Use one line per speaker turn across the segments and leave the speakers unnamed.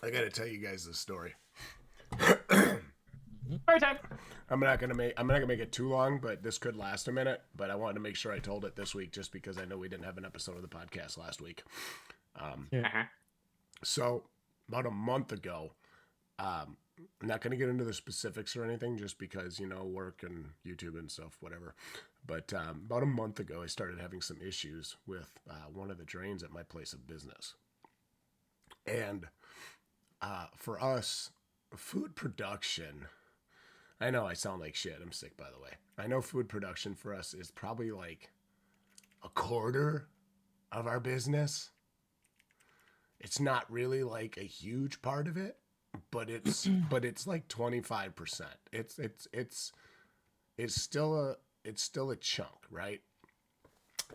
I gotta tell you guys this story.
Story time.
I'm not gonna make it too long, but this could last a minute. But I wanted to make sure I told it this week, just because I know we didn't have an episode of the podcast last week. So about a month ago, I'm not gonna get into the specifics or anything, just because work and YouTube and stuff, whatever. But about a month ago, I started having some issues with one of the drains at my place of business, and for us, food production. I know I sound like shit. I'm sick, by the way. I know food production for us is probably like a quarter of our business. It's not really like a huge part of it, but it's like 25%. It's still a chunk, right?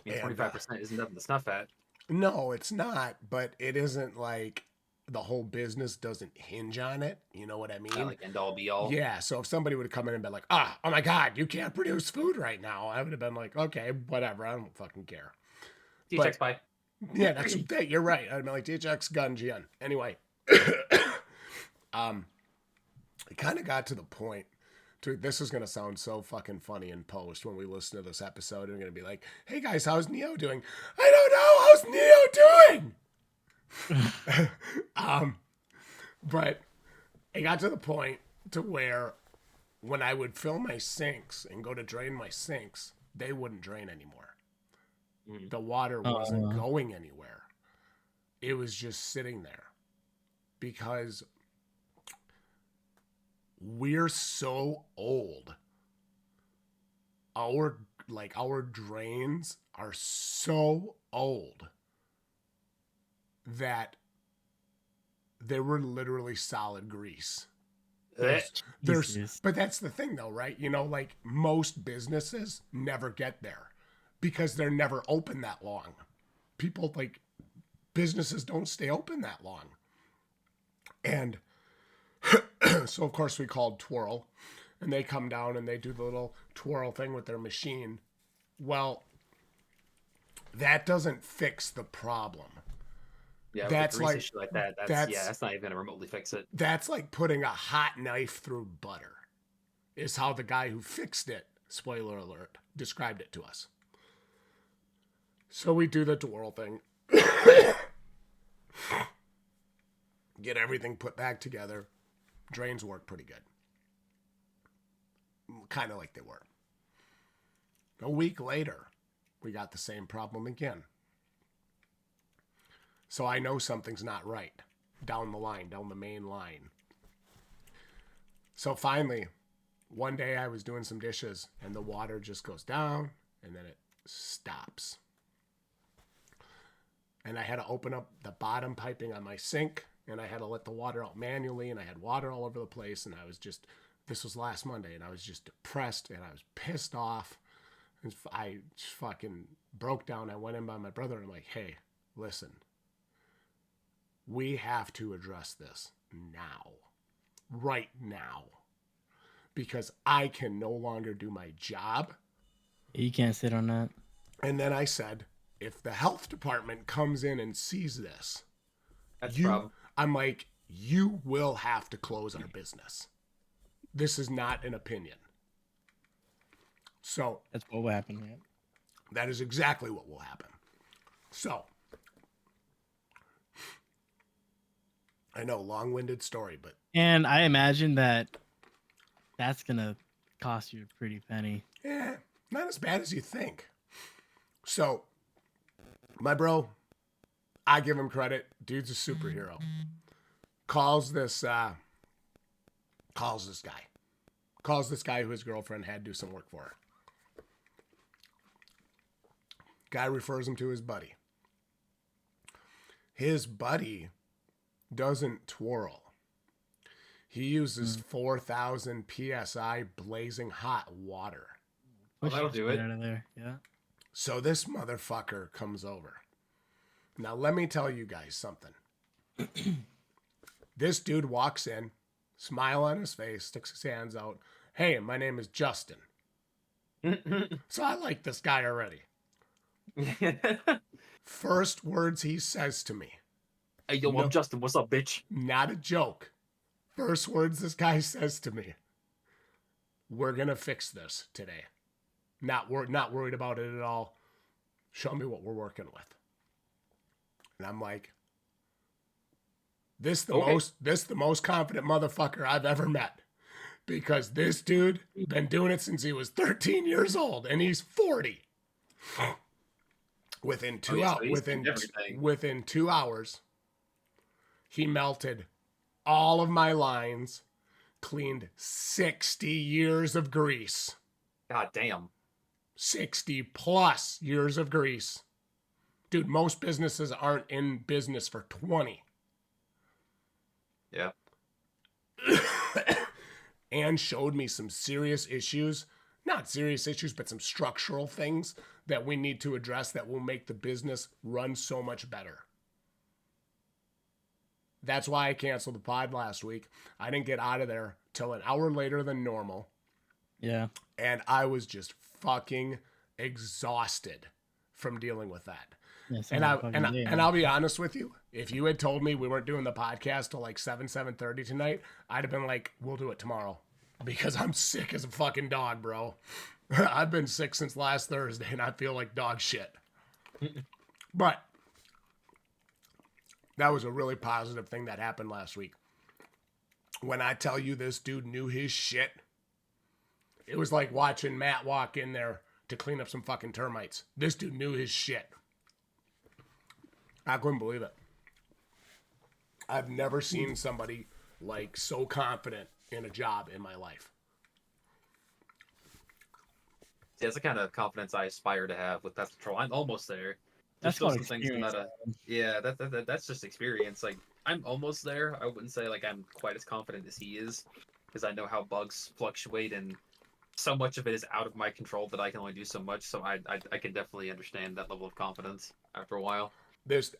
I mean, 25% isn't nothing to snuff at.
No, it's not, but it isn't like the whole business doesn't hinge on it. You know what I mean?
Not like end all be all.
Yeah, so if somebody would have come in and been like, oh my God, you can't produce food right now, I would have been like, okay, whatever, I don't fucking care.
DHX pie.
Yeah, you're right. I'd be like, DHX gun GN. Anyway, it kind of got to the point. Dude, this is going to sound so fucking funny in post when we listen to this episode. And we're going to be like, hey guys, how's Neo doing? I don't know, how's Neo doing? But it got to the point to where when I would fill my sinks and go to drain my sinks, they wouldn't drain anymore. The water wasn't going anywhere. It was just sitting there because we're so old. Our drains are so old that they were literally solid grease. But that's the thing though, right? Like most businesses never get there because they're never open that long. Businesses don't stay open that long. And so of course we called Twirl, and they come down and they do the little twirl thing with their machine. Well, that doesn't fix the problem.
Yeah, that's like issue like that. That's not even gonna remotely fix it.
That's like putting a hot knife through butter, is how the guy who fixed it, spoiler alert, described it to us. So we do the twirl thing, get everything put back together. Drains work pretty good, kind of like they were. A week later, we got the same problem again. So I know something's not right down the line, down the main line. So finally, one day I was doing some dishes and the water just goes down and then it stops. And I had to open up the bottom piping on my sink and I had to let the water out manually, and I had water all over the place, and this was last Monday, and I was just depressed and I was pissed off. And I just fucking broke down. I went in by my brother and I'm like, hey, listen. We have to address this now. Right now. Because I can no longer do my job.
You can't sit on that.
And then I said, if the health department comes in and sees this,
that's the problem.
I'm like, you will have to close our business. This is not an opinion. So
that's what will happen, man.
That is exactly what will happen. So I know, long-winded story, but...
And I imagine that's going to cost you a pretty penny.
Yeah, not as bad as you think. So, my bro, I give him credit. Dude's a superhero. Calls this guy. Calls this guy who his girlfriend had to do some work for her. Guy refers him to his buddy. His buddy doesn't twirl. He uses 4,000 PSI blazing hot water.
Well, that'll do it.
Out of there. Yeah.
So this motherfucker comes over. Now let me tell you guys something. This dude walks in, smile on his face, sticks his hands out. Hey, my name is Justin. So I like this guy already. First words he says to me.
Hey, yo, I'm Justin. What's up, bitch?
Not a joke. First words this guy says to me, we're going to fix this today. Not worried about it at all. Show me what we're working with. And I'm like, this the most confident motherfucker I've ever met. Because this dude been doing it since he was 13 years old, and he's 40. Within 2 hours, he melted all of my lines, cleaned 60 years of grease.
God damn.
60 plus years of grease. Dude, most businesses aren't in business for 20.
Yeah.
And showed me some serious issues. Not serious issues, but some structural things that we need to address that will make the business run so much better. That's why I canceled the pod last week. I didn't get out of there till an hour later than normal.
Yeah.
And I was just fucking exhausted from dealing with that. Yeah, and I'll be honest with you, if you had told me we weren't doing the podcast till like 7:30 tonight, I'd have been like, we'll do it tomorrow. Because I'm sick as a fucking dog, bro. I've been sick since last Thursday and I feel like dog shit. But that was a really positive thing that happened last week. When I tell you this dude knew his shit, it was like watching Matt walk in there to clean up some fucking termites. This dude knew his shit. I couldn't believe it. I've never seen somebody like so confident in a job in my life.
Yeah, that's the kind of confidence I aspire to have with pest control. I'm almost there.
That's still some things
that's just experience. Like, I'm almost there. I wouldn't say like I'm quite as confident as he is, because I know how bugs fluctuate and so much of it is out of my control that I can only do so much. So I can definitely understand that level of confidence after a while.
This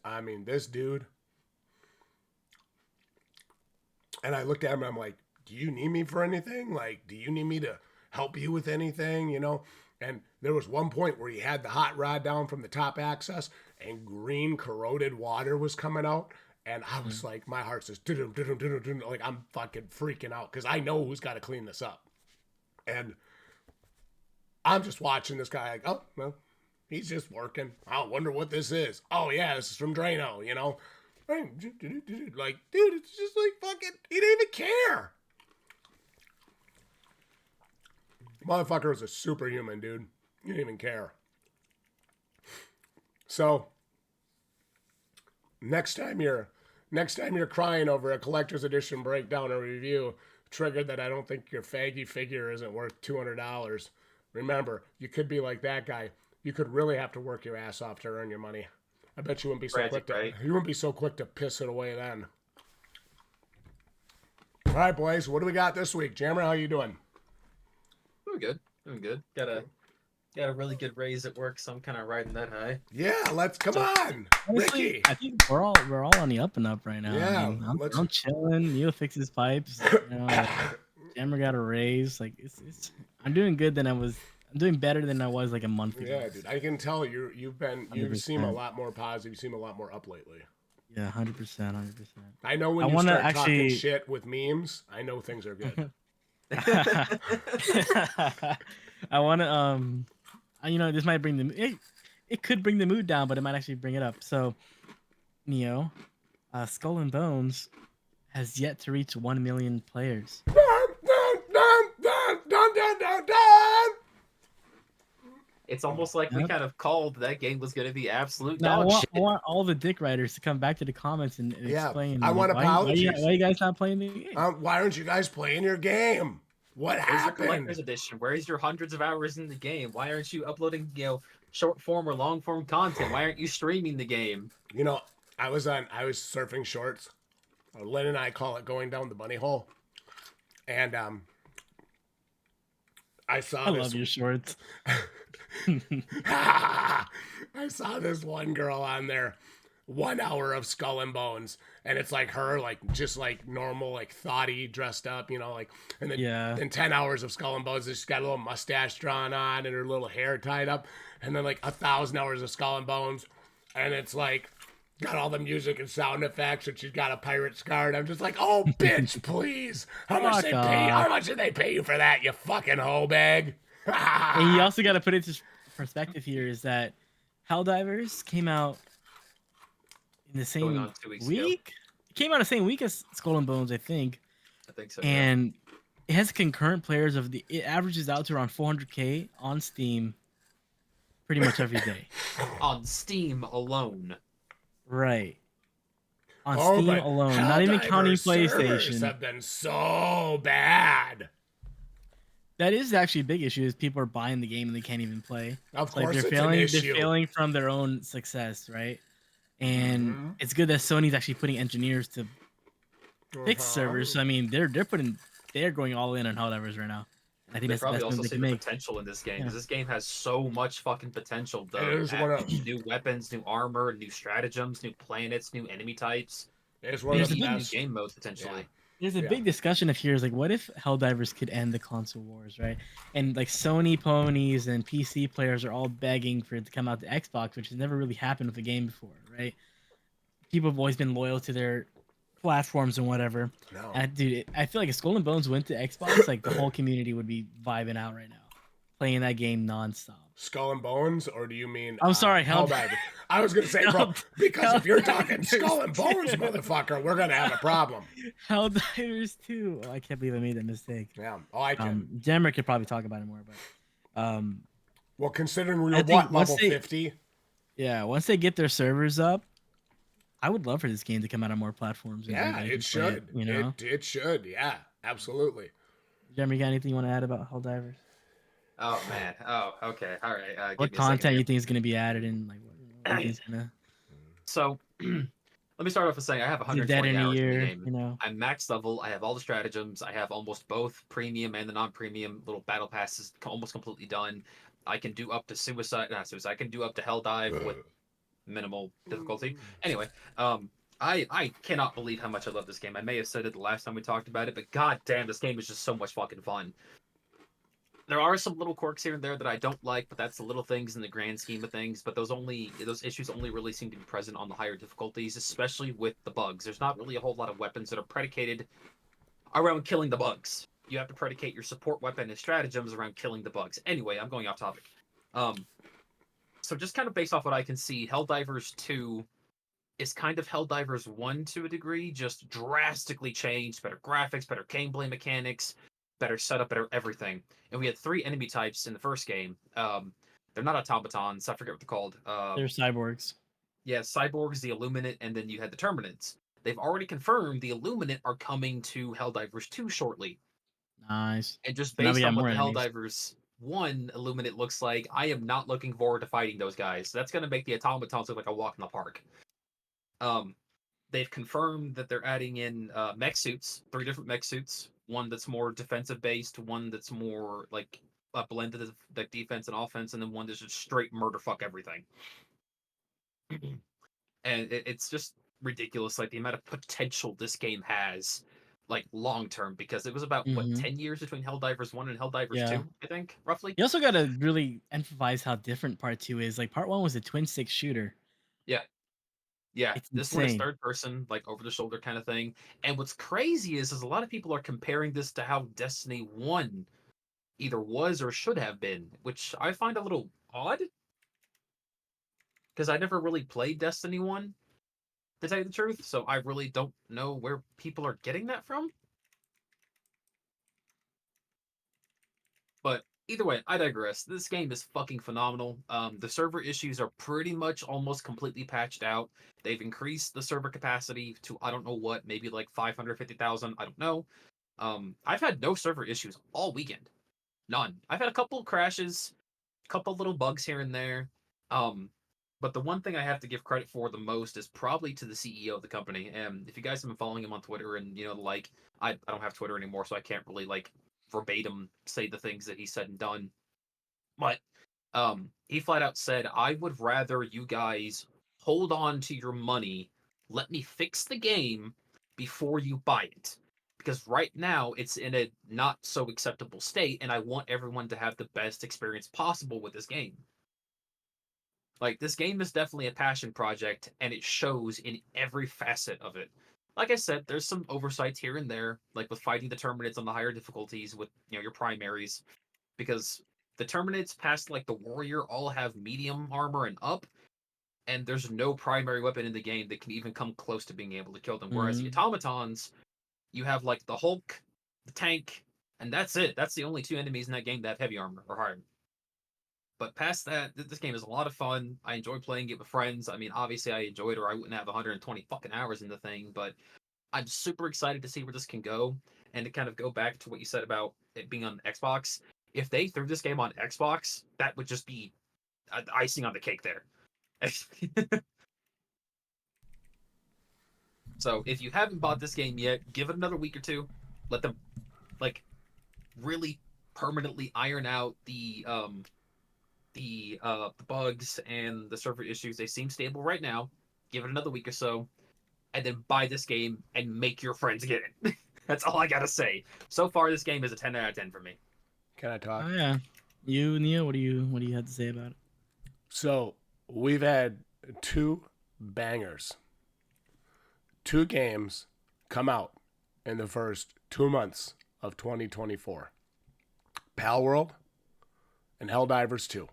dude, and I looked at him and I'm like, do you need me for anything? Like, do you need me to help you with anything? You know? And there was one point where he had the hot rod down from the top access and green corroded water was coming out. And I was like, my heart says, like I'm fucking freaking out because I know who's got to clean this up. And I'm just watching this guy like, oh, well, he's just working. I wonder what this is. Oh, yeah, this is from Drano, you know? Like, dude, it's just like fucking, he didn't even care. Motherfucker was a superhuman, dude. He didn't even care. So, next time you're crying over a collector's edition breakdown or review, triggered that I don't think your faggy figure isn't worth $200. Remember, you could be like that guy. You could really have to work your ass off to earn your money. I bet you wouldn't be so quick to you wouldn't be so quick to piss it away then. All right, boys, what do we got this week? Jammer, how you doing?
Doing good. Got a really good raise at work, so I'm kind of riding that high.
Yeah, come on, Ricky.
I think we're all on the up and up right now.
Yeah,
I'm chilling. Neil fixes pipes. You know, Jammer got a raise. Like it's I'm doing good than I was. I'm doing better than I was like a month ago.
Yeah, dude. I can tell you seem a lot more positive. You seem a lot more up lately.
Yeah, 100%.
I know when you start talking shit with memes, I know things are good.
I want to this might bring it could bring the mood down, but it might actually bring it up. So Neo, Skull and Bones has yet to reach 1 million players.
It's almost like we kind of called that game was going to be absolute dog shit.
I want all the dick riders to come back to the comments and explain.
I want apologies.
Why are you guys not playing the game?
Why aren't you guys playing your game? What happened?
Where's your collector's edition? Where's your hundreds of hours in the game? Why aren't you uploading, short form or long form content? Why aren't you streaming the game?
You know, I was surfing shorts. Lynn and I call it going down the bunny hole. And I
love your shorts.
I saw this one girl on there, 1 hour of Skull and Bones, and it's like her, like just like normal, like thoughty dressed up, you know, like, and then then 10 hours of Skull and Bones, she's got a little mustache drawn on and her little hair tied up, and then like 1,000 hours of Skull and Bones, and it's like got all the music and sound effects, and she's got a pirate scar. And I'm just like, oh, bitch, please. How much
Fuck
they pay? How
off.
much did they pay you for that? You fucking hoe bag.
And you also got to put it into perspective here is that Helldivers came out in the
Going
same
on 2 weeks ago.
week. It came out the same week as Skull and Bones, I think.
I think so. Yeah.
And it has concurrent players of it averages out to around 400K on Steam pretty much every day.
On Steam alone.
Right. On
Oh,
Steam
but
alone, not even counting
Helldivers servers
PlayStation.
have been so bad.
That is actually a big issue. Is people are buying the game and they can't even play.
Of
It's like
course,
they're
it's
failing.
an
They're
issue.
failing from their own success, right? And
Mhm.
it's good that Sony's actually putting engineers to fix servers. So I mean, they're going all in on Helldivers right now. I think
They
that's the
probably
best
also
move they
see
can
the
make.
potential in this game
Yeah.
because this game has so much fucking potential.
It is one of-
New weapons, new armor, new stratagems, new planets, new enemy types.
It's one
There's
of
a
the
big
New
best.
game modes potentially.
There's a
Yeah.
big discussion of here is like, what if Helldivers could end the console wars, right? And like Sony ponies and PC players are all begging for it to come out to Xbox, which has never really happened with a game before, right? People have always been loyal to their platforms and whatever.
No.
And dude, I feel like if Skull and Bones went to Xbox, like the whole community would be vibing out right now, playing that game nonstop.
Skull and Bones, or do you mean?
I'm sorry,
Helldivers. I was gonna say, bro, because if you're talking
Helldivers.
Skull and Bones, motherfucker, we're gonna have a problem.
Helldivers too. Oh, I can't believe I made that mistake.
Yeah. Oh, I can.
Jammer could probably talk about it more, but
Well, considering we
I
were
think
what
once
level
they-
50,
yeah, once they get their servers up, I would love for this game to come out on more platforms. and
yeah,
everybody
it
can play
should.
you know,
It should. Yeah, absolutely.
Jammer, you got anything you want to add about Helldivers?
Oh man. Oh, okay. All right.
What
Give me a second
content
here.
you think is going to be added in? Like, what do you think is gonna
So, let me start off with saying I have
is it dead
120
in a
hours in the
year?
game.
You know,
I'm max level. I have all the stratagems. I have almost both premium and the non-premium little battle passes almost completely done. I can do up to not suicide. I can do up to hell dive with minimal difficulty. Anyway, I cannot believe how much I love this game. I may have said it the last time we talked about it, but god damn, this game is just so much fucking fun. There are some little quirks here and there that I don't like, but that's the little things in the grand scheme of things. But those issues only really seem to be present on the higher difficulties, especially with the bugs. There's not really a whole lot of weapons that are predicated around killing the bugs. You have to predicate your support weapon and stratagems around killing the bugs. Anyway, I'm going off topic. So just kind of based off what I can see, Helldivers 2 is kind of Helldivers 1 to a degree, just drastically changed, better graphics, better gameplay mechanics, better setup, better everything. And we had 3 enemy types in the first game. They're not automatons, I forget what they're called.
they're cyborgs.
Yeah, cyborgs, the Illuminate, and then you had the Terminids. They've already confirmed the Illuminate are coming to Helldivers 2 shortly.
Nice.
And just
Now we
based
got
on what
more
the
enemies.
Helldivers 1 Illuminate looks like, I am not looking forward to fighting those guys. That's going to make the automatons look like a walk in the park. They've confirmed that they're adding in mech suits, 3 different mech suits. One that's more defensive based, one that's more like a blend of the defense and offense, and then one that's just straight murder fuck everything. And it's just ridiculous, like the amount of potential this game has, like long term, because it was about what 10 years between Helldivers 1 and Helldivers
Yeah.
2, I think, roughly.
You also got to really emphasize how different part 2 is. Like part 1 was a twin stick shooter.
Yeah,
It's
this one is
insane.
third person, like over the shoulder kind of thing. And what's crazy is a lot of people are comparing this to how Destiny 1 either was or should have been, which I find a little odd. Because I never really played Destiny 1, to tell you the truth, so I really don't know where people are getting that from. But either way, I digress. This game is fucking phenomenal. The server issues are pretty much almost completely patched out. They've increased the server capacity to I don't know what, maybe like 550,000. I don't know. I've had no server issues all weekend. None. I've had a couple of crashes, a couple little bugs here and there. But the one thing I have to give credit for the most is probably to the CEO of the company. And if you guys have been following him on Twitter and like, I don't have Twitter anymore, so I can't really like verbatim say the things that he said and done. But he flat out said, I would rather you guys hold on to your money, let me fix the game before you buy it. Because right now it's in a not so acceptable state, and I want everyone to have the best experience possible with this game. Like, this game is definitely a passion project, and it shows in every facet of it. Like I said, there's some oversights here and there, like with fighting the Terminids on the higher difficulties with, your primaries, because the Terminids past, like, the Warrior all have medium armor and up, and there's no primary weapon in the game that can even come close to being able to kill them. Whereas the automatons, you have, like, the Hulk, the tank, and that's it. That's the only two enemies in that game that have heavy armor or higher. But past that, this game is a lot of fun. I enjoy playing it with friends. I mean, obviously I enjoy it, or I wouldn't have 120 fucking hours in the thing. But I'm super excited to see where this can go. And to kind of go back to what you said about it being on Xbox, if they threw this game on Xbox, that would just be icing on the cake there. So if you haven't bought this game yet, give it another week or two. Let them, like, really permanently iron out the bugs and the server issues. They seem stable right now. Give it another week or so, and then buy this game and make your friends get it. That's all I gotta say. So far, this game is a 10 out of 10 for me.
Can I talk?
Oh yeah, you Neo, what do you have to say about it?
So we've had 2 bangers, 2 games come out in the first 2 months of 2024. Pal World and Helldivers 2.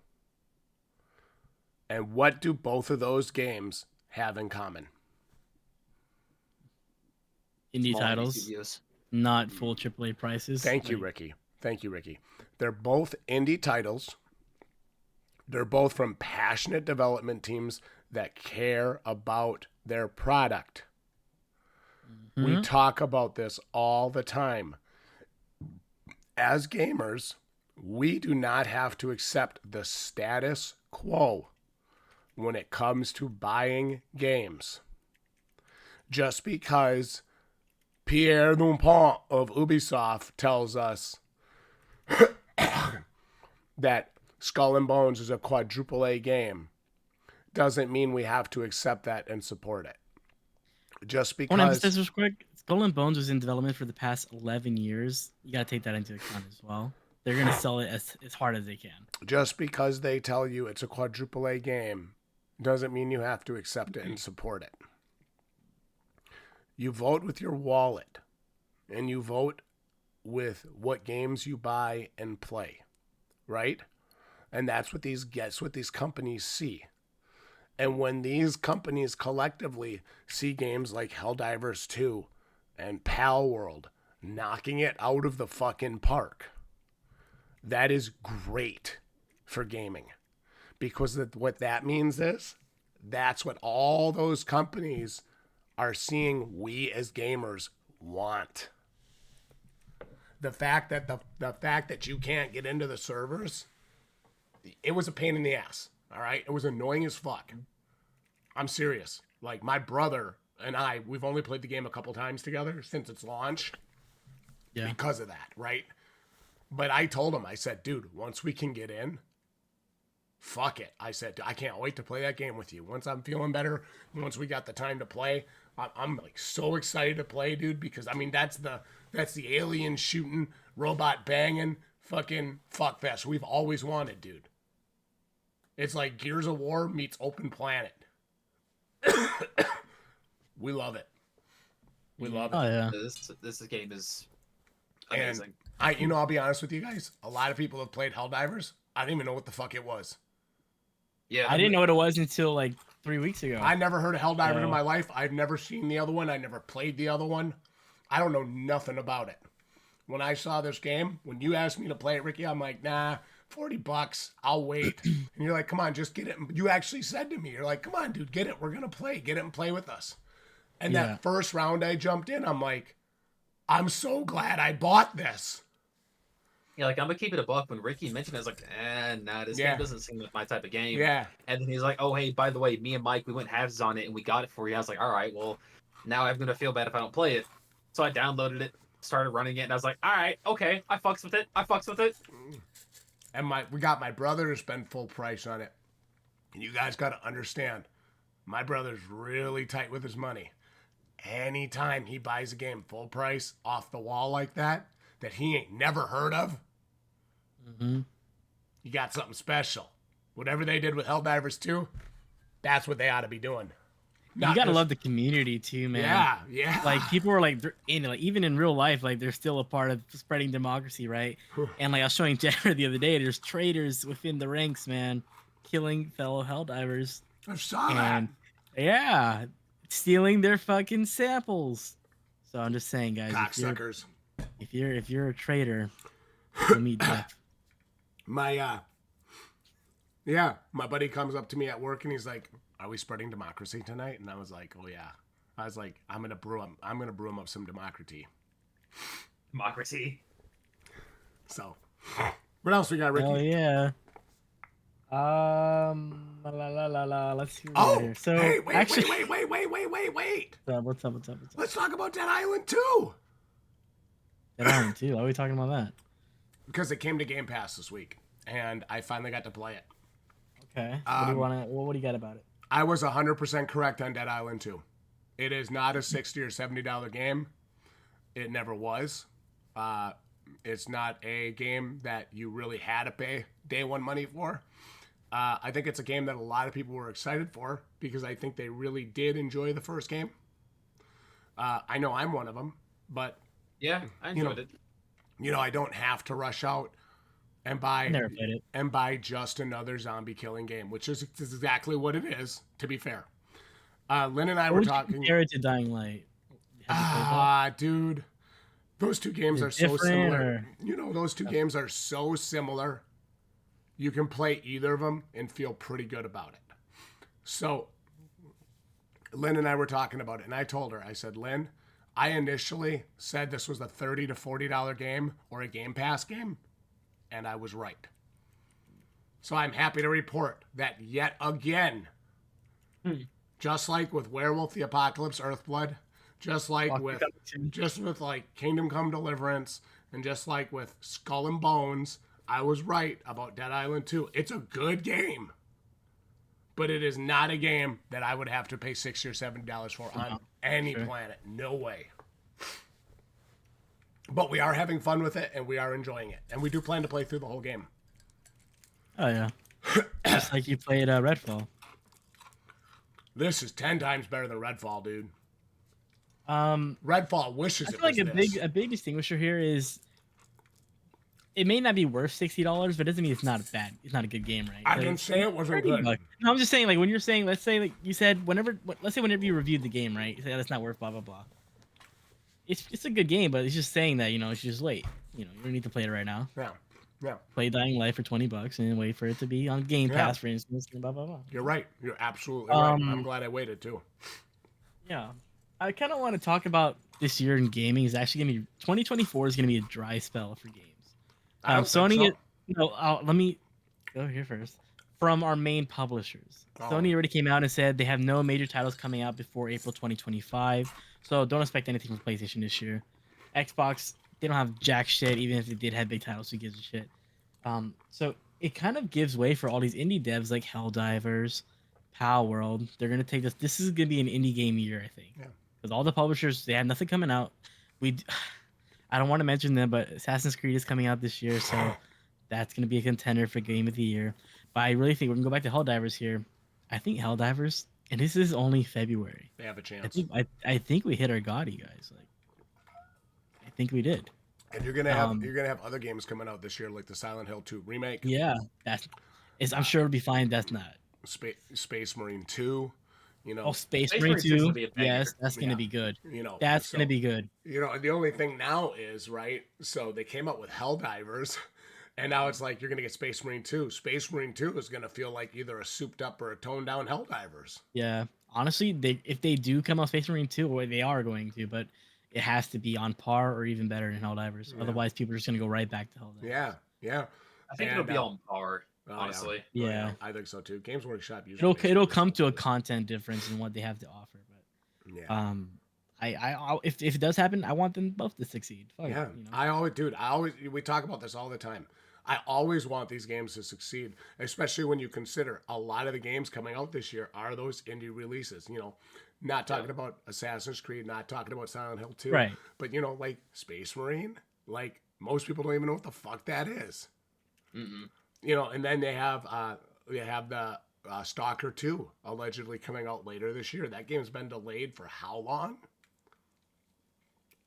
And what do both of those games have in common?
Indie
Small
titles,
studios.
not full AAA prices.
Thank you, Ricky. Thank you, Ricky. They're both indie titles. They're both from passionate development teams that care about their product. We talk about this all the time. As gamers, we do not have to accept the status quo when it comes to buying games. Just because Pierre Dumpont of Ubisoft tells us that Skull and Bones is a quadruple A game doesn't mean we have to accept that and support it. Just
I want to emphasize
because
this quick. Skull and Bones was in development for the past 11 years. You gotta take that into account as well. They're gonna sell it as hard as they can.
they tell you it's a quadruple A game doesn't mean you have to accept it and support it. You vote with your wallet, and you vote with what games you buy and play, right? And that's what these companies see. And when these companies collectively see games like Helldivers 2 and Pal World knocking it out of the fucking park, that is great for gaming. Because what that means is that's what all those companies are seeing we as gamers want. The fact that you can't get into the servers, it was a pain in the ass. All right, it was annoying as fuck. I'm serious. Like, my brother and we've only played the game a couple times together since its launch.
Yeah.
Because of that, right? But I told him, I said, dude, once we can get in, fuck it. I said, I can't wait to play that game with you. Once I'm feeling better, once we got the time to play, I'm like so excited to play, dude, because I mean that's the alien shooting, robot banging, fucking fuck fest we've always wanted, dude. It's like Gears of War meets Open Planet. We love it. We love it.
Oh yeah.
This game is amazing.
And I'll be honest with you guys. A lot of people have played Helldivers. I didn't even know what the fuck it was.
Yeah,
I didn't know what it was until like 3 weeks ago.
I never heard of Helldivers in my life. I've never seen the other one. I never played the other one. I don't know nothing about it. When I saw this game, when you asked me to play it, Ricky, I'm like, nah, $40, I'll wait. And you're like, come on, just get it. You actually said to me, you're like, come on, dude, get it. We're going to play. Get it and play with us. And that first round I jumped in, I'm like, I'm so glad I bought this.
Yeah, like, I'm gonna keep it a buck. When Ricky mentioned it, I was like, nah, this game doesn't seem like my type of game.
Yeah.
And then he's like, oh, hey, by the way, me and Mike, we went halves on it and we got it for you. I was like, all right, well, now I'm gonna feel bad if I don't play it. So I downloaded it, started running it, and I was like, all right, okay, I fucks with it.
And we got my brother to spend full price on it. And you guys got to understand, my brother's really tight with his money. Anytime he buys a game full price off the wall like that he ain't never heard of, you got something special. Whatever they did with Helldivers 2, that's what they ought to be doing.
You gotta love the community too, man.
Yeah.
Like people are like they're in like even in real life, like they're still a part of spreading democracy, right? And like I was showing Jennifer the other day, there's traitors within the ranks, man, killing fellow Helldivers.
I saw
And
that.
yeah, stealing their fucking samples. So I'm just saying, guys,
Cocksuckers.
if you're a traitor, you'll meet death.
My buddy comes up to me at work and he's like, "Are we spreading democracy tonight?" And I was like, "Oh yeah." I was like, I'm gonna brew him up some democracy. So, what else we got, Ricky?
Oh yeah. Let's see.
Oh,
So
hey, wait.
What's up?
Let's talk about Dead Island 2.
Dead Island 2. Why are we talking about that?
Because it came to Game Pass this week, and I finally got to play it.
Okay. What do you got about it?
I was 100% correct on Dead Island 2. It is not a $60 or $70 game. It never was. It's not a game that you really had to pay day one money for. I think it's a game that a lot of people were excited for because I think they really did enjoy the first game. I know I'm one of them, but
yeah, I enjoyed it.
I don't have to rush out and buy just another zombie killing game, which is exactly what it is. To be fair, Lynn and I were talking.
Compare it to Dying Light.
Dude, those two games are so similar. Those two games are so similar. You can play either of them and feel pretty good about it. So, Lynn and I were talking about it, and I told her, I said, Lynn, I initially said this was a $30 to $40 game or a Game Pass game, and I was right. So I'm happy to report that yet again, just like with Werewolf the Apocalypse Earthblood, just like with Kingdom Come Deliverance, and just like with Skull and Bones, I was right about Dead Island 2. It's a good game, but it is not a game that I would have to pay $60 or $70 for on any planet. No way. But we are having fun with it, and we are enjoying it. And we do plan to play through the whole game.
Oh, yeah. Just like you played Redfall.
This is 10 times better than Redfall, dude. Redfall wishes it was
like a big distinguisher here is it may not be worth $60, but it doesn't mean it's not bad. It's not a good game, right?
I didn't say it wasn't good.
No, I'm just saying, like, when you're saying, let's say, like, you said, whenever you reviewed the game, right? You say, that's not worth blah, blah, blah. It's a good game, but it's just saying that, it's just wait. You don't need to play it right now.
Yeah.
Play Dying Light for $20 and then wait for it to be on Game Pass, for instance, and blah, blah, blah.
You're right. You're absolutely right. I'm glad I waited, too.
Yeah. I kind of want to talk about this year in gaming. Is actually going to be 2024 is going to be a dry spell for games. Sony, let me go here first. From our main publishers, Sony already came out and said they have no major titles coming out before April 2025. So don't expect anything from PlayStation this year. Xbox, they don't have jack shit. Even if they did have big titles, who gives a shit? So it kind of gives way for all these indie devs like Helldivers, Power World. They're gonna take this. This is gonna be an indie game year, I think. Yeah. Because all the publishers, they have nothing coming out. I don't want to mention them, but Assassin's Creed is coming out this year, so that's going to be a contender for Game of the Year. But I really think we're going to go back to Helldivers here. I think Helldivers, and this is only February.
They have a chance.
I think we hit our Gotti, guys. I think we did.
And you're gonna have other games coming out this year, like the Silent Hill 2 remake.
Yeah, I'm sure it'll be fine. That's not
Space Marine 2.
Space Marine 2. Yes, that's going to be good. That's going to be good.
The only thing now is, right, so they came out with Helldivers, and now it's like you're going to get Space Marine 2. Space Marine 2 is going to feel like either a souped up or a toned down Helldivers.
Yeah. Honestly, if they do come out Space Marine 2, or they are going to, but it has to be on par or even better than Helldivers. Yeah. Otherwise, people are just going to go right back to Helldivers.
Yeah.
I think it'll be on par. Honestly,
yeah,
I think so too. Games Workshop usually
it'll come to a content difference in what they have to offer, but if it does happen, I want them both to succeed.
I always we talk about this all the time. I always want these games to succeed, especially when you consider a lot of the games coming out this year are those indie releases. Not talking about Assassin's Creed, not talking about Silent Hill 2,
right?
But like Space Marine, like most people don't even know what the fuck that is.
Mm-mm.
And then they have Stalker 2 allegedly coming out later this year. That game's been delayed for how long?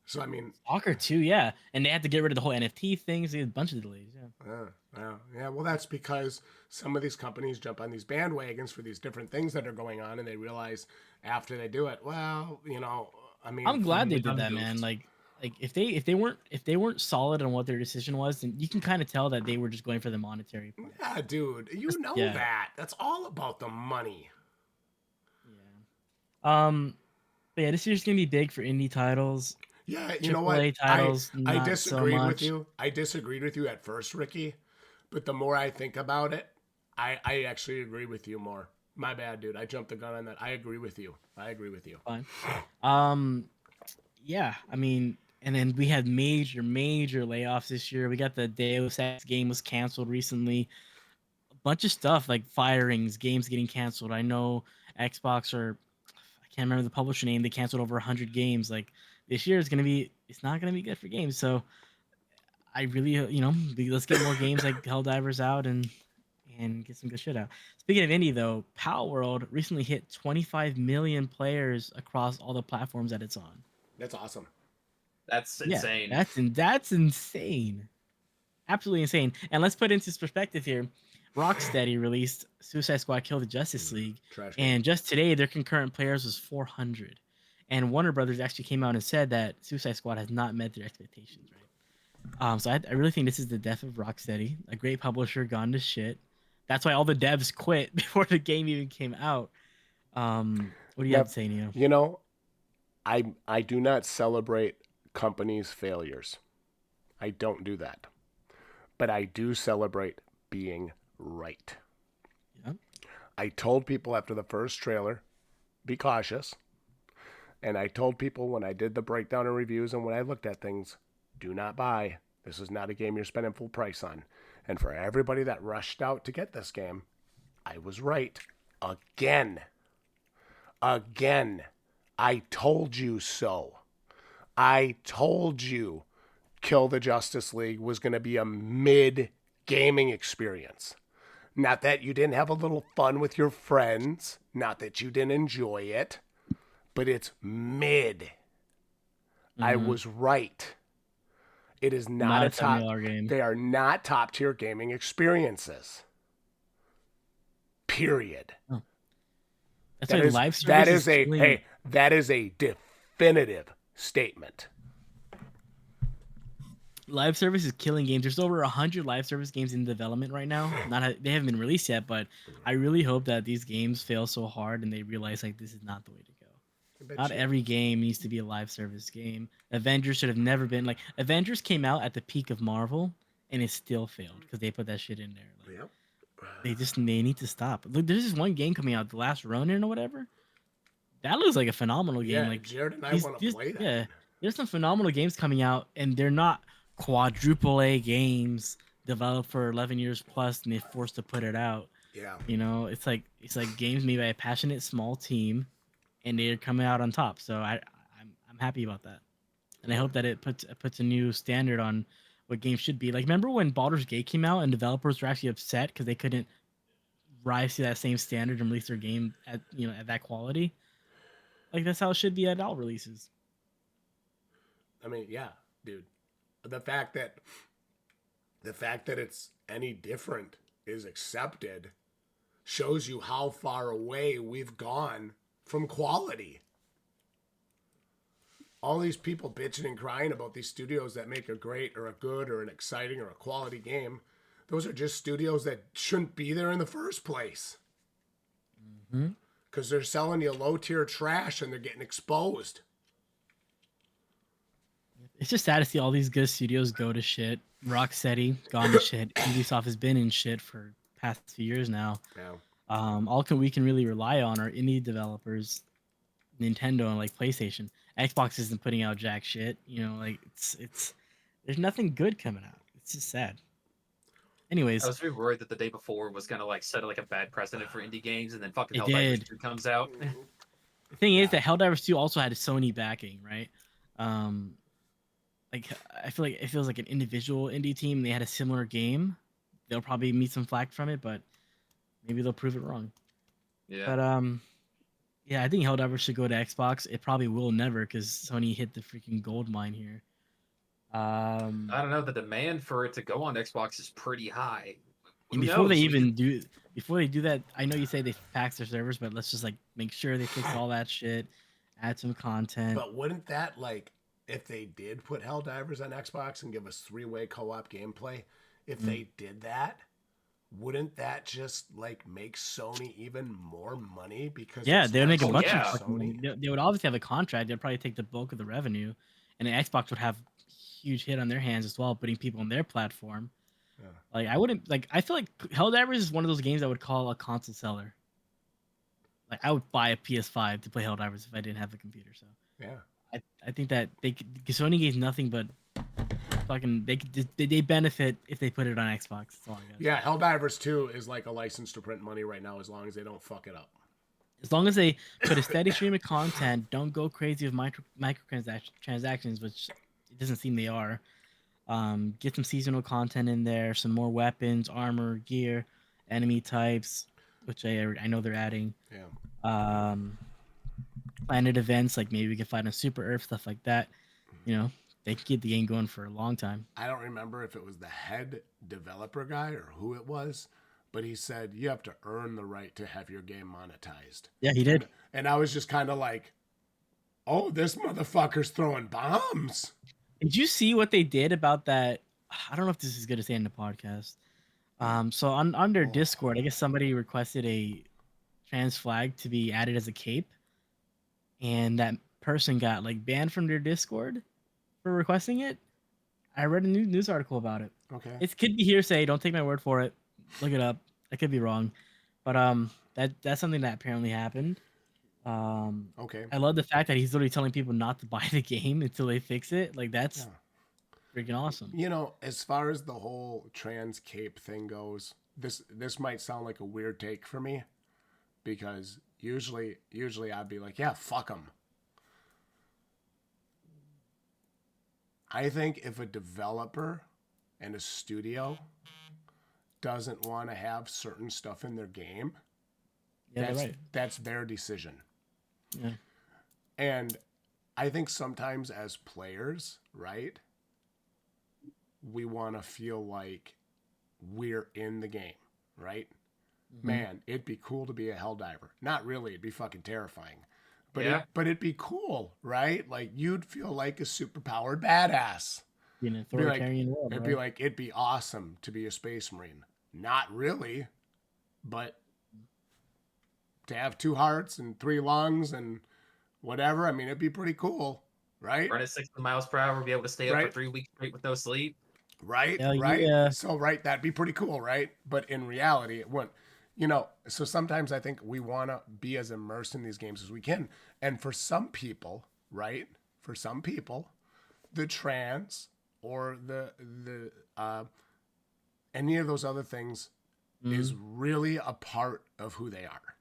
So I mean,
Stalker 2, yeah, and they had to get rid of the whole NFT things. They had a bunch of delays.
yeah. Well, that's because some of these companies jump on these bandwagons for these different things that are going on, and they realize after they do it, well, I mean,
I'm glad they
they
did
done
that,
goofed.
man. Like if they weren't solid on what their decision was, then you can kind of tell that they were just going for the monetary part.
yeah, dude, you know
Yeah.
that. That's all about the money.
Yeah. But yeah, this year's gonna be big for indie titles.
Yeah, you know what?
AAA titles,
I
not so
disagreed with
much.
you. I disagreed with you at first, Ricky. But the more I think about it, I actually agree with you more. My bad, dude. I jumped the gun on that. I agree with you.
Fine. Yeah, I mean, and then we had major layoffs this year. We got the Deus Ex game was canceled recently. A bunch of stuff like firings, games getting canceled. I know Xbox, or I can't remember the publisher name, they canceled over 100 games. Like this year is it's not gonna be good for games. So I really, let's get more games like Helldivers out and get some good shit out. Speaking of indie though, Pal World recently hit 25 million players across all the platforms that it's on.
That's awesome.
That's
Yeah,
insane.
that's insane. Absolutely insane. And let's put into perspective here. Rocksteady released Suicide Squad Kill the Justice League,
Trash game.
and just today their concurrent players was 400. And Warner Brothers actually came out and said that Suicide Squad has not met their expectations, right? So I really think this is the death of Rocksteady, a great publisher gone to shit. That's why all the devs quit before the game even came out. What do you have to say, Neo?
You know, I do not celebrate companies' failures. I don't do that. But I do celebrate being right.
Yeah.
I told people after the first trailer, be cautious. And I told people when I did the breakdown and reviews and when I looked at things, do not buy. This is not a game you're spending full price on. And for everybody that rushed out to get this game, I was right. Again. I told you so. I told you Kill the Justice League was going to be a mid gaming experience. Not that you didn't have a little fun with your friends, not that you didn't enjoy it, but it's mid. I was right. It is not a top
$10 game.
They are not top tier gaming experiences. Period.
Oh. That's
That
why
is,
live service
that is a
killing-
hey, that is a definitive statement.
Live service is killing games. There's over 100 live service games in development right now. They haven't been released yet, but I really hope that these games fail so hard and they realize like this is not the way to go. Not every game needs to be a live service game. Avengers should have never been like Avengers came out at the peak of Marvel and it still failed because they put that shit in there. Like, they need to stop. Look, there's this one game coming out, The Last Ronin or whatever. That looks like a phenomenal game.
Yeah,
like
Jared and I want to play that.
Yeah, there's some phenomenal games coming out, and they're not quadruple A games developed for 11 years plus, and they're forced to put it out.
Yeah.
It's like games made by a passionate small team, and they're coming out on top. So I'm happy about that, and I hope that it puts a new standard on what games should be. Like, remember when Baldur's Gate came out and developers were actually upset because they couldn't rise to that same standard and release their game at that quality? Like, that's how it should be at all releases.
I mean, yeah, dude. The fact that it's any different is accepted shows you how far away we've gone from quality. All these people bitching and crying about these studios that make a great or a good or an exciting or a quality game, those are just studios that shouldn't be there in the first place. Because they're selling you low-tier trash and they're getting exposed.
It's just sad to see all these good studios go to shit. Rocksteady gone to shit. Ubisoft has been in shit for past few years now.
Yeah.
We can really rely on are indie developers, Nintendo and like PlayStation. Xbox isn't putting out jack shit. Like it's there's nothing good coming out. It's just sad. Anyways,
I was very worried that the day before was gonna like set like a bad precedent for indie games, and then fucking
It
Helldivers
did.
2 comes out.
The thing is that Helldivers 2 also had a Sony backing, right? Like I feel like it feels like an individual indie team. They had a similar game. They'll probably meet some flack from it, but Maybe they'll prove it wrong.
Yeah.
But yeah, I think Helldivers should go to Xbox. It probably will never because Sony hit the freaking gold mine here.
I don't know. The demand for it to go on Xbox is pretty high.
And
Who
before they
knows?
even do that, I know you say they patch their servers, but let's just like make sure they fix all that shit, add some content.
But wouldn't that, like, if they did put Helldivers on Xbox and give us 3-way co-op gameplay, if they did that, wouldn't that just like make Sony even more money? Because
Yeah,
it's
they would make a
like
bunch
yeah.
of fucking. They would obviously have a contract. They'd probably take the bulk of the revenue, and the Xbox would have huge hit on their hands as well, putting people on their platform.
Yeah.
Like I wouldn't like. I feel like Helldivers is one of those games I would call a console seller. Like I would buy a PS5 to play Helldivers if I didn't have a computer. So
Yeah.
I think that Sony gets nothing but fucking they benefit if they put it on Xbox. That's all I got.
Yeah, Helldivers 2 is like a license to print money right now as long as they don't fuck it up.
As long as they put a steady stream of content, don't go crazy with microtransactions, which it doesn't seem they are. Get some seasonal content in there, some more weapons, armor, gear, enemy types, which I know they're adding.
Yeah.
Planet events, like maybe we can fight on Super Earth, stuff like that. You know, they can keep the game going for a long time.
I don't remember if it was the head developer guy or who it was, but he said you have to earn the right to have your game monetized.
Yeah, he did.
And I was just kind of like, oh, this motherfucker's throwing bombs.
Did you see what they did about that? I don't know if this is good to say in the podcast. So on their Discord, I guess somebody requested a trans flag to be added as a cape, and that person got like banned from their Discord for requesting it. I read a news article about it.
Okay.
It could be hearsay. Don't take my word for it. Look it up. I could be wrong, but that's something that apparently happened.
Okay.
I love the fact that he's literally telling people not to buy the game until they fix it. Like that's freaking awesome.
You know, as far as the whole trans cape thing goes, this might sound like a weird take for me, because usually I'd be like, yeah, fuck them. I think if a developer and a studio doesn't want to have certain stuff in their game, that's their decision.
Yeah.
And I think sometimes as players, right, we want to feel like we're in the game, right? Mm-hmm. Man, it'd be cool to be a Helldiver. Not really, it'd be fucking terrifying. But but it'd be cool, right? Like you'd feel like a superpowered badass.
In an authoritarian world,
it'd be like it'd be awesome to be a space marine. Not really, but to have 2 hearts and 3 lungs and whatever, I mean, it'd be pretty cool, right?
Run at 60 miles per hour, be able to stay up for 3 weeks straight with no sleep.
Right, right. Yeah. So, that'd be pretty cool, right? But in reality, it wouldn't. You know, so sometimes I think we want to be as immersed in these games as we can. And for some people, right? For some people, the trans or the any of those other things is really a part of who they are.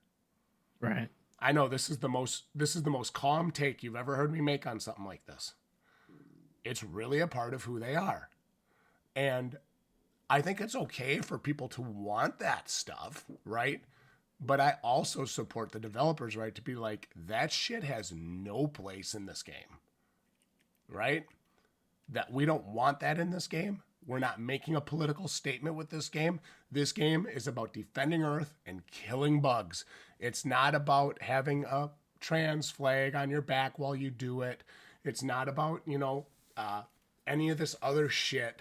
Right.
I know this is the most calm take you've ever heard me make on something like this. It's really a part of who they are. And I think it's okay for people to want that stuff, right? But I also support the developers' right to be like, that shit has no place in this game, right? That we don't want that in this game. We're not making a political statement with this game. This game is about defending Earth and killing bugs. It's not about having a trans flag on your back while you do it. It's not about, any of this other shit.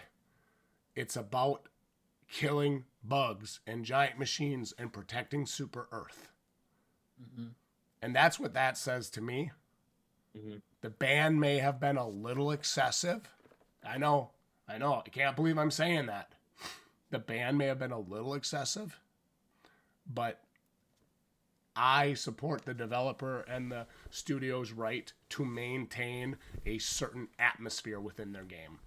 It's about killing bugs and giant machines and protecting Super Earth. Mm-hmm. And that's what that says to me. Mm-hmm. The ban may have been a little excessive. I know. I can't believe I'm saying that. The ban may have been a little excessive, but I support the developer and the studio's right to maintain a certain atmosphere within their game.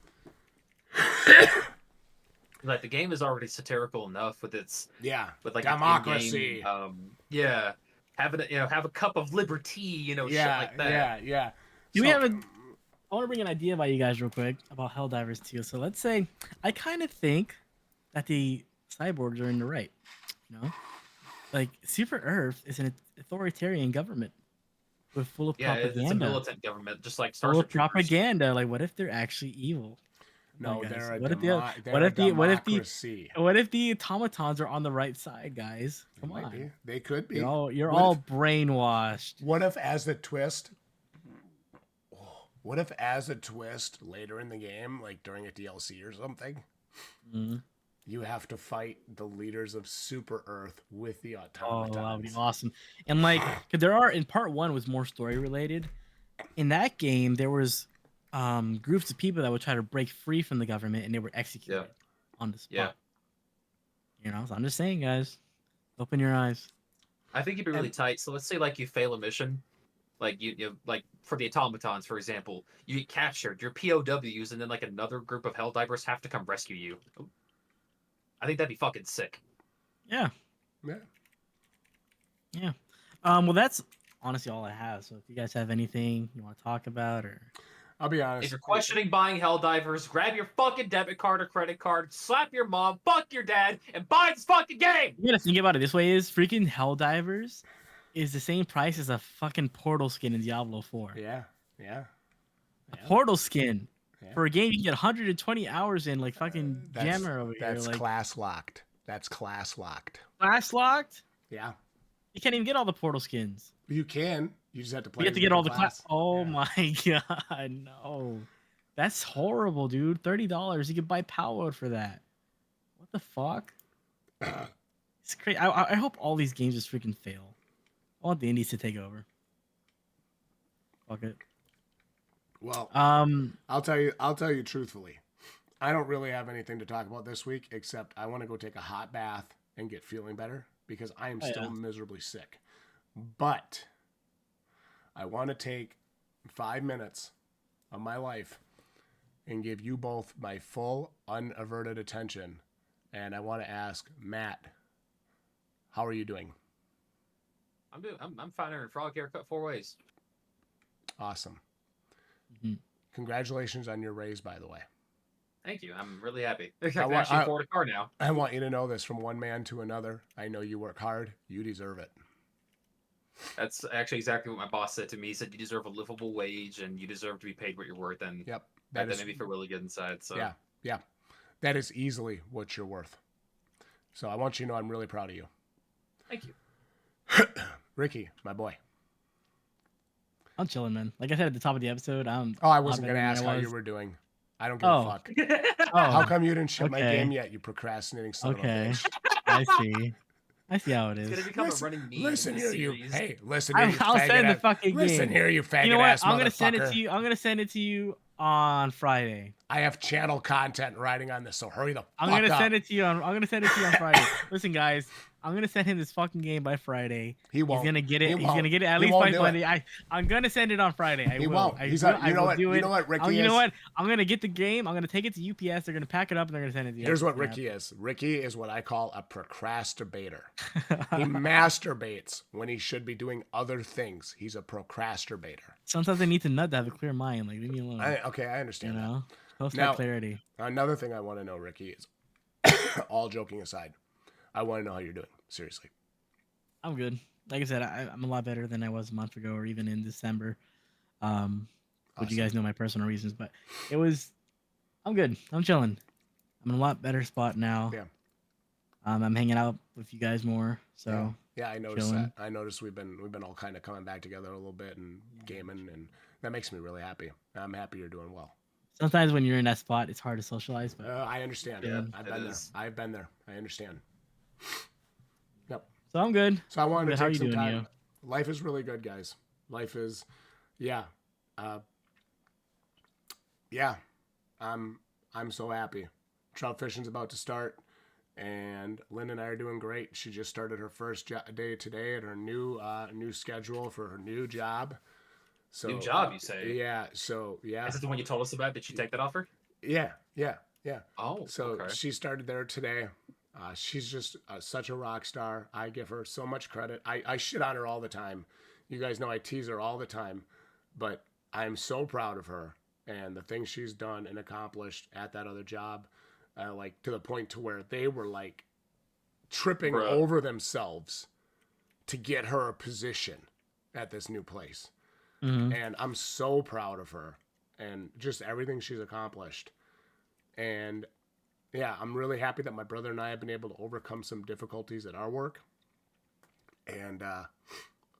Like the game is already satirical enough with its with like
democracy.
Have a cup of liberty, shit like that.
Yeah.
Do we have a? I want to bring an idea by you guys real quick about Helldivers 2. So let's say I kind of think that the cyborgs are in the right. like Super Earth is an authoritarian government with full of
Yeah, it's a
propaganda.
militant government, just like
Full of
Starship Troopers.
propaganda. Like, what if they're actually evil? Come on,
No,
guys.
they're a
What if
they're a democracy.
what if the automatons are on the right side, guys?
They
Come
might
on.
be. They could be.
You're
What
all
if-
brainwashed.
What if, as the twist? What if, as a twist later in the game, like during a DLC or something,
Mhm.
you have to fight the leaders of Super Earth with the
Oh,
automatons?
that would be awesome. And like, cause there are in part one was more story related. In that game, there was groups of people that would try to break free from the government, and they were executed on the spot.
Yeah.
You know, so I'm just saying, guys, open your eyes.
I think you'd be really tight. So let's say like you fail a mission, like you like for the automatons, for example, you get captured, you're POWs, and then like another group of Helldivers have to come rescue you. I think that'd be fucking sick.
Yeah.
Yeah.
Yeah. Well, that's honestly all I have. So if you guys have anything you want to talk about, or
I'll be honest.
If you're questioning buying Helldivers, grab your fucking debit card or credit card, slap your mom, fuck your dad, and buy this fucking game.
you gotta think about it this way: is freaking Helldivers is the same price as a fucking Portal skin in Diablo 4.
Yeah. Yeah.
A Portal skin
Yeah.
for a game you get 120 hours in, like fucking Jammer over here.
That's
Like
class locked. That's class locked.
class locked.
Yeah.
You can't even get all the Portal skins.
You can. You just have to play.
You have to get all the
class.
Oh my god, no. That's horrible, dude. $30. You can buy Power for that. What the fuck? It's crazy. I hope all these games just freaking fail. I want the indies to take over. Fuck it.
Well, I'll tell you truthfully. I don't really have anything to talk about this week except I want to go take a hot bath and get feeling better because I am still miserably sick. But I want to take 5 minutes of my life and give you both my full unaverted attention. And I want to ask Matt, how are you doing?
I'm fine in a frog haircut 4 ways.
Awesome.
Mm-hmm.
Congratulations on your raise, by the way.
Thank you. I'm really happy. I can
I-
actually afford a car now.
I want you to know this from one man to another. I know you work hard. You deserve it.
That's actually exactly what my boss said to me. He said you deserve a livable wage and you deserve to be paid what you're worth. And
Yep.
that made me feel really good inside. So
Yeah. That is easily what you're worth. So I want you to know I'm really proud of you.
Thank you.
Ricky, my boy.
I'm chilling, man. Like I said at the top of the episode,
I wasn't going to ask how you were doing. I don't give a fuck. How come you didn't ship my game yet, you procrastinating son of a bitch?
I see. I see how it
It's gonna
is.
become a running meme.
Listen
in
here,
this
you.
series.
Hey, listen here, you
I'll
faggot
send the
ass-
fucking
Listen
game.
here, you faggot
You know what?
ass
I'm gonna send it
motherfucker.
to you. I'm gonna send it to you on Friday.
I have channel content riding on this, so hurry the fuck up.
I'm gonna send it to you on Friday. Listen, guys, I'm gonna send him this fucking game by Friday.
He won't.
He's gonna get it.
He
He's gonna
won't.
get it at
He
least
won't
by
do
Monday.
it.
I'm gonna send it on Friday.
He won't. You know what? You know what Ricky
You know
is?
what? I'm gonna get the game. I'm gonna take it to UPS. They're gonna pack it up and they're gonna send it to you.
Here's what Ricky is. Ricky is what I call a procrastinator. He masturbates when he should be doing other things. He's a procrastinator.
Sometimes I need to nut to have a clear mind. Like leave me alone.
I
You
understand that.
know, post
Now-
that clarity.
Another thing I want to know, Ricky, is all joking aside, I want to know how you're doing. Seriously.
I'm good. Like I said, I'm a lot better than I was a month ago or even in December. But you
Awesome.
guys know my personal reasons. But I'm good. I'm chilling. I'm in a lot better spot now.
Yeah.
I'm hanging out with you guys more. So
Yeah, I noticed
chilling.
that. I noticed we've been all kind of coming back together a little bit and gaming, and that makes me really happy. I'm happy you're doing well.
sometimes when you're in that spot, it's hard to socialize. But
I understand.
Yeah,
I've
it
been there.
is.
I've been there. I understand. Yep.
so I'm good.
So I wanted to
How
take
you
some
doing,
time.
Neo?
Life is really good, guys. Life is, yeah. I'm so happy. Trout fishing's about to start, and Lynn and I are doing great. She just started her first day today at her new schedule for her new job. So
New job, you say?
Yeah. So yeah.
Is it the one you told us about? Did you take that offer?
Yeah.
Oh,
So
okay.
she started there today. She's just such a rock star. I give her so much credit. I shit on her all the time. You guys know I tease her all the time, but I'm so proud of her and the things she's done and accomplished at that other job, like to the point to where they were like tripping
Bruh.
over themselves to get her a position at this new place.
Mhm.
And I'm so proud of her and just everything she's accomplished. And yeah, I'm really happy that my brother and I have been able to overcome some difficulties at our work. And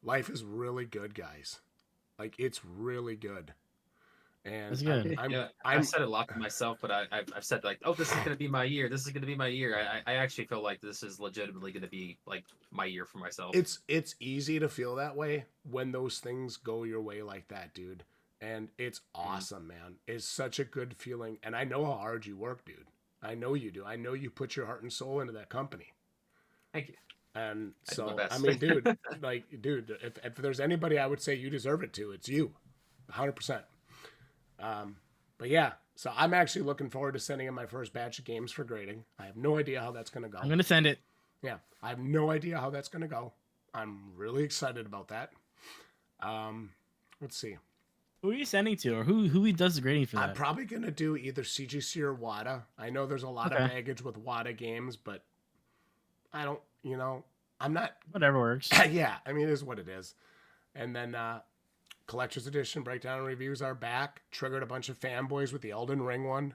life is really good, guys. Like, it's really good. And
That's good.
I said it a lot to myself, but I've said like, oh, this is gonna be my year. This is gonna be my year. I actually feel like this is legitimately gonna be like my year for myself.
It's easy to feel that way when those things go your way like that, dude. And it's awesome, man. It's such a good feeling. And I know how hard you work, dude. I know you do. I know you put your heart and soul into that company.
Thank you.
And
I do my
so,
best.
I mean, dude, if there's anybody I would say you deserve it to, it's you. 100%. But yeah, so I'm actually looking forward to sending in my first batch of games for grading. I have no idea how that's going to go.
I'm gonna send it.
Yeah, I have no idea how that's going to go. I'm really excited about that. Let's see.
Who are you sending to, or who does the grading for that?
I'm probably going to do either CGC or WADA. I know there's a lot of baggage with WADA games, but I don't, I'm not.
Whatever works.
Yeah, I mean, it is what it is. And then Collector's Edition Breakdown and Reviews are back. Triggered a bunch of fanboys with the Elden Ring one.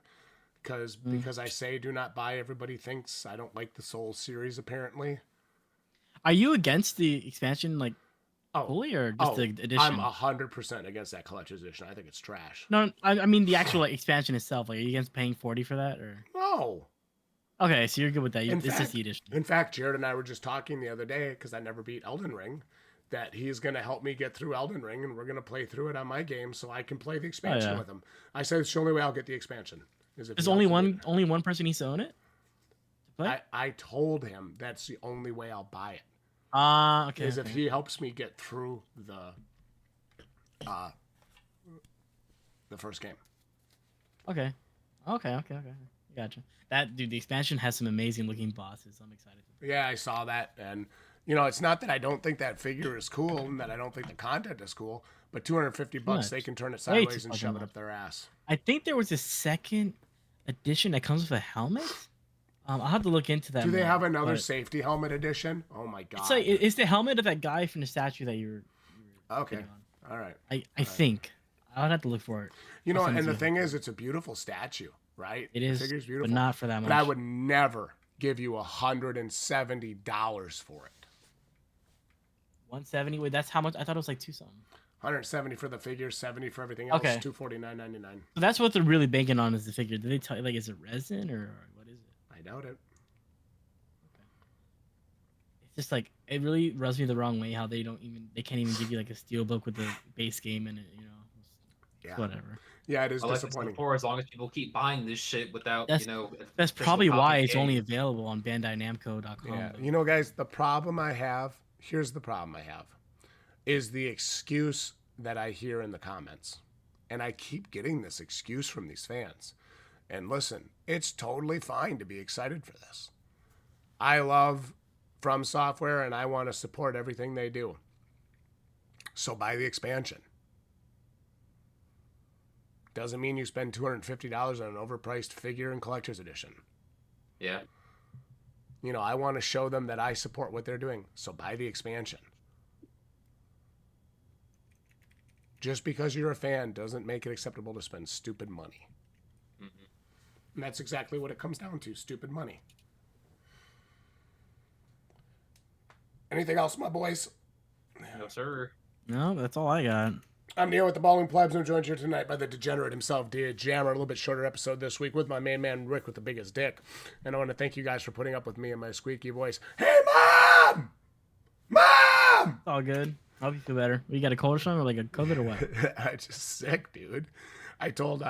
Because I say do not buy, everybody thinks I don't like the Souls series, apparently.
Are you against the expansion, like, fully, or just the edition?
I'm 100% against that Collector's Edition. I think it's trash.
No, I mean the actual like, expansion itself. Like, are you against paying $40 for that, or?
No.
Okay, so you're good with that. It's just the edition.
In fact, Jared and I were just talking the other day, because I never beat Elden Ring, that he's going to help me get through Elden Ring, and we're going to play through it on my game so I can play the expansion with him. I said it's the only way I'll get the expansion.
There's only one person needs to own it to play?
I told him that's the only way I'll buy it.
Okay.
Is if he helps me get through the first game.
Okay. Gotcha. That dude, the expansion has some amazing looking bosses. I'm excited.
Yeah, I saw that, and it's not that I don't think that figure is cool and that I don't think the content is cool, but $250 they can turn it sideways and shove it up their ass. I
think there was a second edition that comes with a helmet. I'll have to look into that.
Do they have another safety helmet edition? Oh my god!
It's like it's the helmet of that guy from the statue that you were
okay. All right.
I think I'll have to look for it.
And the thing is, it's a beautiful statue, right?
It is.
The figure's beautiful,
but not for that much.
But I would never give you $170 for it.
170. Wait, that's how much? I thought it was like two something.
170 for the figure, 70 for everything else.
Okay.
$249.99.
So that's what they're really banking on is the figure. Did they tell you, like, is it resin or what is it?
I doubt it.
Okay. It's just like it really rubs me the wrong way how they can't even give you like a steelbook with the base game in it.
Yeah.
Whatever.
Yeah, it is disappointing.
For as long as people keep buying this shit without,
that's probably why it's only available on BandaiNamco.com.
Yeah, guys, the problem I have. Here's the problem I have. Is the excuse that I hear in the comments. And I keep getting this excuse from these fans. And listen, it's totally fine to be excited for this. I love From Software and I want to support everything they do. So buy the expansion. Doesn't mean you spend $250 on an overpriced figure and collector's edition.
Yeah.
I want to show them that I support what they're doing. So buy the expansion. Just because you're a fan doesn't make it acceptable to spend stupid money. Mm-hmm. And that's exactly what it comes down to, stupid money. Anything else, my boys?
No, sir.
No, that's all I got.
I'm Neil with the Baldwin Plebs. I'm joined here tonight by the degenerate himself, D. Jammer. A little bit shorter episode this week with my main man, Rick, with the biggest dick. And I want to thank you guys for putting up with me and my squeaky voice. Hey, Mom! Mom!
It's all good. I hope you feel better. You got a cold or something, or like a COVID or what?
I'm just sick, dude. I told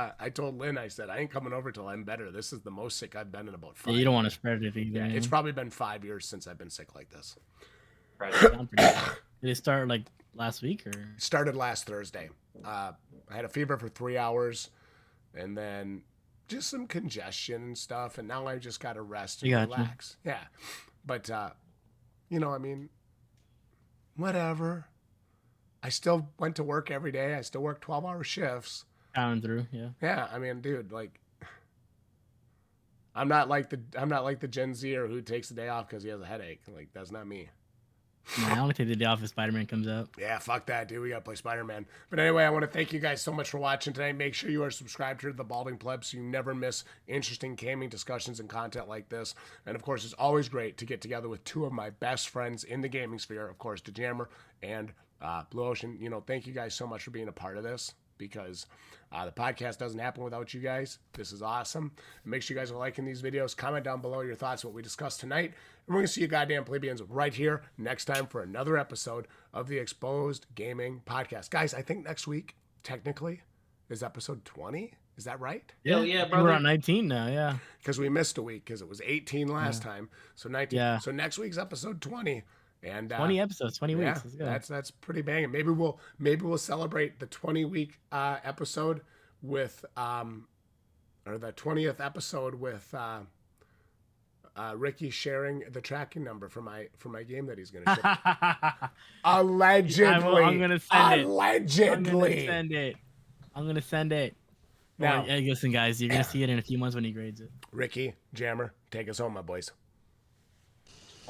Lynn, I said, I ain't coming over till I'm better. This is the most sick I've been in about 5 years.
Yeah, you don't want to spread it either.
Yeah, it's probably been 5 years since I've been sick like this.
Right.
Did it start like last week or?
Started last Thursday. I had a fever for 3 hours and then just some congestion and stuff. And now I just got to rest and relax. Yeah. But, I mean, whatever. I still went to work every day. I still work 12-hour shifts.
Down through, yeah.
Yeah, I mean, dude, like, I'm not like the Gen Zer who takes the day off because he has a headache. Like, that's not me.
Nah, I only take the day off if Spider-Man comes out.
Yeah, fuck that, dude. We gotta play Spider-Man. But anyway, I want to thank you guys so much for watching tonight. Make sure you are subscribed to the Balding Plebs so you never miss interesting gaming discussions and content like this. And of course, it's always great to get together with two of my best friends in the gaming sphere. Of course, DeJammer and Blue Ocean. You know, thank you guys so much for being a part of this, because the podcast doesn't happen without you guys. This is awesome. Make sure you guys are liking these videos. Comment down below your thoughts on what we discussed tonight. And we're going to see you goddamn plebeians right here next time for another episode of the Exposed Gaming Podcast. Guys, I think next week, technically, is episode 20. Is that right?
Hell yeah, brother.
We're on 19 now, yeah.
Because we missed a week because it was 18 last time. So 19.
Yeah.
So next week's episode 20. And
20 episodes, 20 weeks.
yeah,
Let's go.
that's pretty banging. Maybe we'll celebrate the 20-week episode with or the 20th episode with Ricky sharing the tracking number for my game that he's gonna ship. Allegedly.
I'm gonna send it.
Allegedly.
I'm gonna send it.
Now,
hey, listen, guys, you're gonna see it in a few months when he grades it.
Ricky, Jammer, take us home, my boys.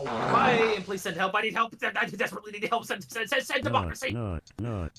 Bye, and please send help. I need help. I desperately need help. Send democracy.
Not.